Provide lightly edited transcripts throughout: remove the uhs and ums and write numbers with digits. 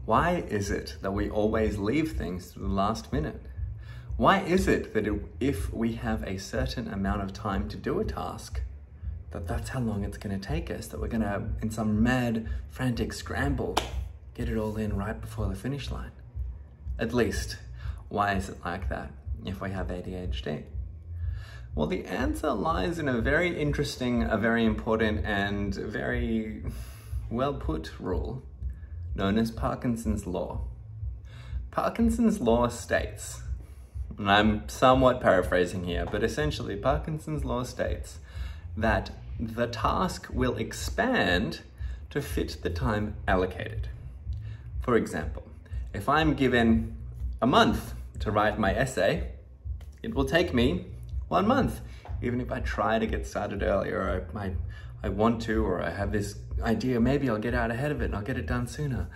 Why is it that we always leave things to the last minute? Why is it that if we have a certain amount of time to do a task, that's how long it's going to take us, that we're going to, in some mad, frantic scramble, get it all in right before the finish line? At least, why is it like that if we have ADHD? Well, the answer lies in a very interesting, a very important, and very well put rule known as Parkinson's law. Parkinson's law states, and I'm somewhat paraphrasing here, but essentially Parkinson's law states that the task will expand to fit the time allocated. For example, if I'm given a month to write my essay, it will take me 1 month. Even if I try to get started earlier, or I want to, or I have this idea, maybe I'll get out ahead of it and I'll get it done sooner.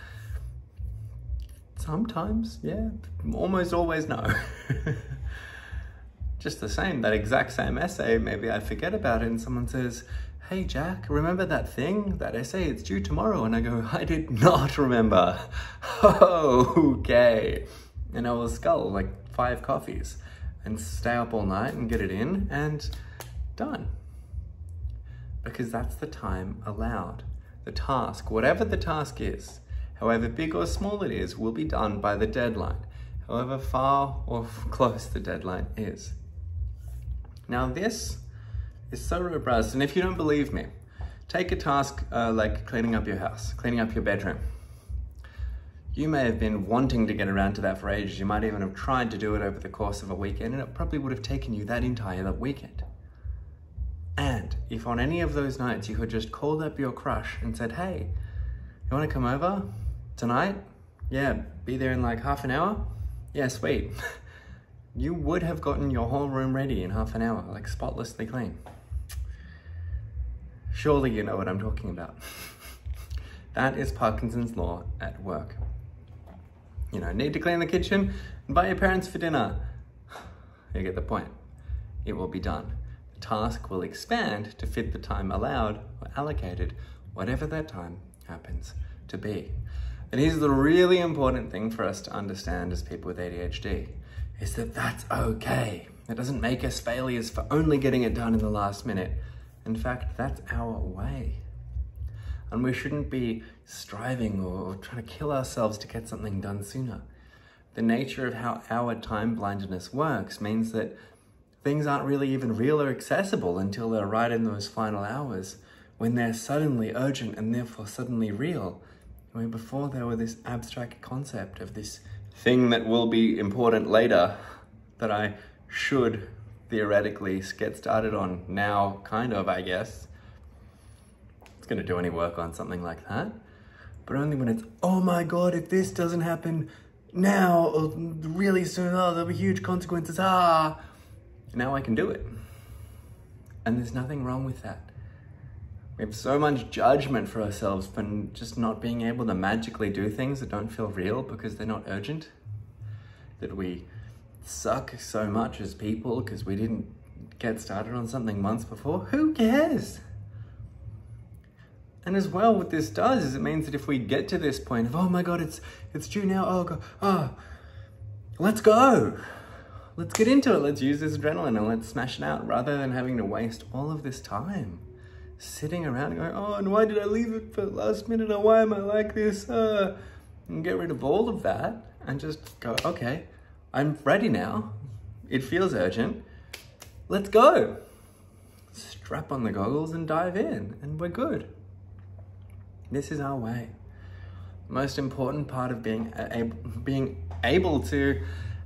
Sometimes, yeah, almost always no. Just the same, that exact same essay, maybe I forget about it and someone says, hey Jack, remember that thing, that essay, it's due tomorrow. And I go, I did not remember. Okay. And I will scull like 5 coffees and stay up all night and get it in and done. Because that's the time allowed. The task, whatever the task is, however big or small it is, will be done by the deadline, however far or close the deadline is. Now this is so robust, and if you don't believe me, take a task like cleaning up your house, cleaning up your bedroom. You may have been wanting to get around to that for ages. You might even have tried to do it over the course of a weekend, and it probably would have taken you that entire weekend. And if on any of those nights you had just called up your crush and said, hey, you want to come over tonight? Yeah, be there in like half an hour? Yeah, sweet. You would have gotten your whole room ready in half an hour, like spotlessly clean. Surely you know what I'm talking about. That is Parkinson's law at work. You know, need to clean the kitchen? Invite your parents for dinner. You get the point. It will be done. The task will expand to fit the time allowed or allocated, whatever that time happens to be. And here's the really important thing for us to understand as people with ADHD, is that that's okay. It doesn't make us failures for only getting it done in the last minute. In fact, that's our way. And we shouldn't be striving or trying to kill ourselves to get something done sooner. The nature of how our time blindness works means that things aren't really even real or accessible until they're right in those final hours, when they're suddenly urgent and therefore suddenly real. I mean, before they were this abstract concept of this thing that will be important later that I should theoretically get started on now, kind of, I guess. It's going to do any work on something like that, but only when it's, oh my God, if this doesn't happen now or really soon, oh, there'll be huge consequences, now I can do it. And there's nothing wrong with that. We have so much judgment for ourselves for just not being able to magically do things that don't feel real because they're not urgent, that we suck so much as people because we didn't get started on something months before. Who cares? And as well, what this does is it means that if we get to this point of, oh my God, it's due now, oh God, let's go. Let's get into it. Let's use this adrenaline and let's smash it out, rather than having to waste all of this time sitting around and going, oh, and why did I leave it for the last minute? Or why am I like this? And get rid of all of that and just go, okay, I'm ready now. It feels urgent. Let's go. Strap on the goggles and dive in, and we're good. This is our way. The most important part of being able to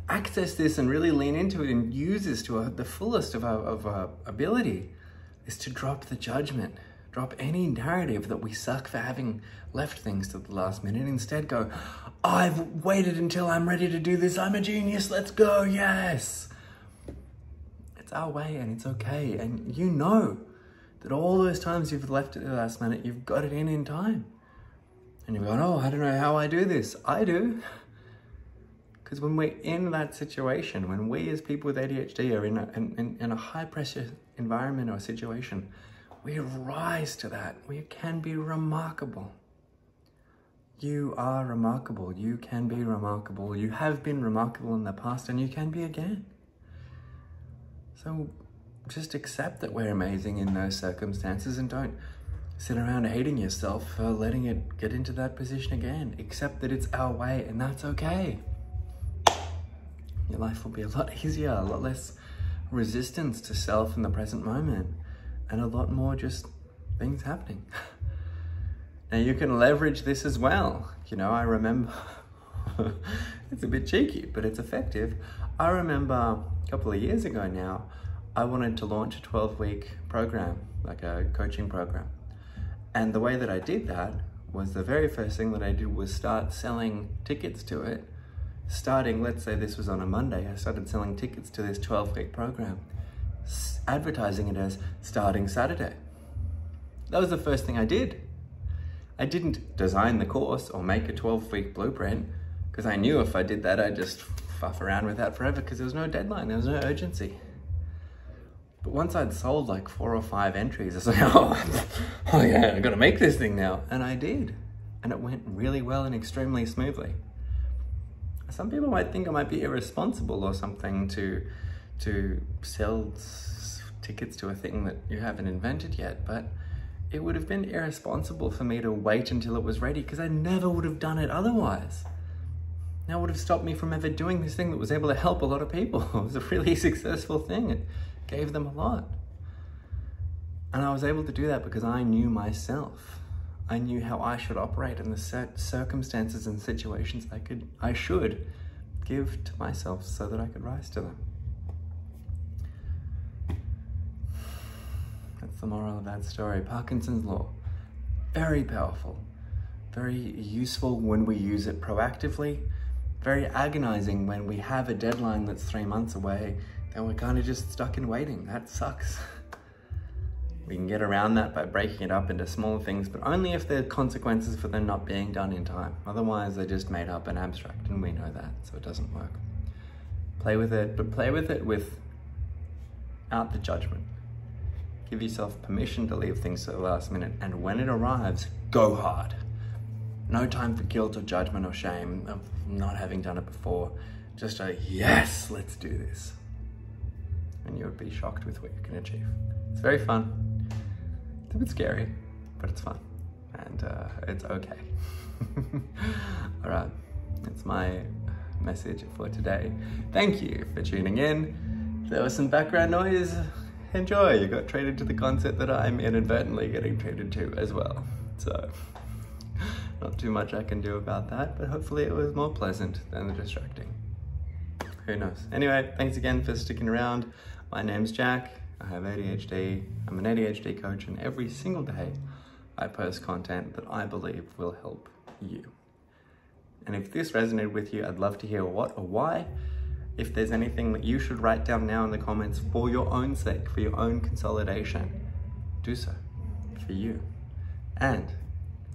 access this and really lean into it and use this to the fullest of our ability is to drop the judgment, drop any narrative that we suck for having left things to the last minute. Instead go, I've waited until I'm ready to do this. I'm a genius. Let's go. Yes. It's our way and it's okay. And you know that all those times you've left it at the last minute, you've got it in time. And you're going, oh, I don't know how I do this. I do. Because when we're in that situation, when we as people with ADHD are in a high pressure environment or situation, we rise to that. We can be remarkable. You are remarkable. You can be remarkable. You have been remarkable in the past and you can be again. So just accept that we're amazing in those circumstances and don't sit around hating yourself for letting it get into that position again. Accept that it's our way and that's okay. Your life will be a lot easier, a lot less resistance to self in the present moment, and a lot more just things happening. Now you can leverage this as well. You know, I remember, it's a bit cheeky, but it's effective. I remember a couple of years ago now, I wanted to launch a 12-week program, like a coaching program. And the way that I did that was the very first thing that I did was start selling tickets to it. Starting, let's say this was on a Monday, I started selling tickets to this 12-week program, advertising it as starting Saturday. That was the first thing I did. I didn't design the course or make a 12-week blueprint because I knew if I did that, I'd just fuff around with that forever because there was no deadline, there was no urgency. But once I'd sold like 4 or 5 entries, I was like, oh yeah, I gotta make this thing now. And I did. And it went really well and extremely smoothly. Some people might think I might be irresponsible or something to sell tickets to a thing that you haven't invented yet, but it would have been irresponsible for me to wait until it was ready because I never would have done it otherwise. That would have stopped me from ever doing this thing that was able to help a lot of people. It was a really successful thing. It gave them a lot. And I was able to do that because I knew myself. I knew how I should operate in the circumstances and situations I should give to myself so that I could rise to them. That's the moral of that story. Parkinson's law, very powerful, very useful when we use it proactively, very agonizing when we have a deadline that's 3 months away and we're kind of just stuck in waiting. That sucks. We can get around that by breaking it up into smaller things, but only if there are consequences for them not being done in time. Otherwise, they're just made up and abstract, and we know that, so it doesn't work. Play with it, but play with it without the judgment. Give yourself permission to leave things to the last minute, and when it arrives, go hard. No time for guilt or judgment or shame of not having done it before. Just a yes, let's do this. And you would be shocked with what you can achieve. It's very fun. It's a bit scary, but it's fun, and it's okay. All right, that's my message for today. Thank you for tuning in. If there was some background noise, enjoy. You got treated to the concept that I'm inadvertently getting treated to as well. So, not too much I can do about that, but hopefully it was more pleasant than the distracting. Who knows? Anyway, thanks again for sticking around. My name's Jack. I have ADHD. I'm an ADHD coach, and every single day I post content that I believe will help you. And if this resonated with you, I'd love to hear what or why. If there's anything that you should write down now in the comments for your own sake, for your own consolidation, do so for you. And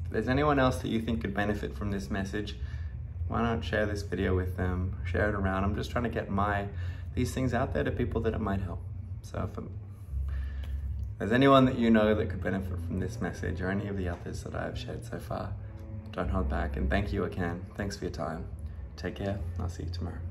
if there's anyone else that you think could benefit from this message, why not share this video with them, share it around. I'm just trying to get these things out there to people that it might help. So if there's anyone that you know that could benefit from this message or any of the others that I've shared so far, don't hold back. And thank you again. Thanks for your time. Take care. I'll see you tomorrow.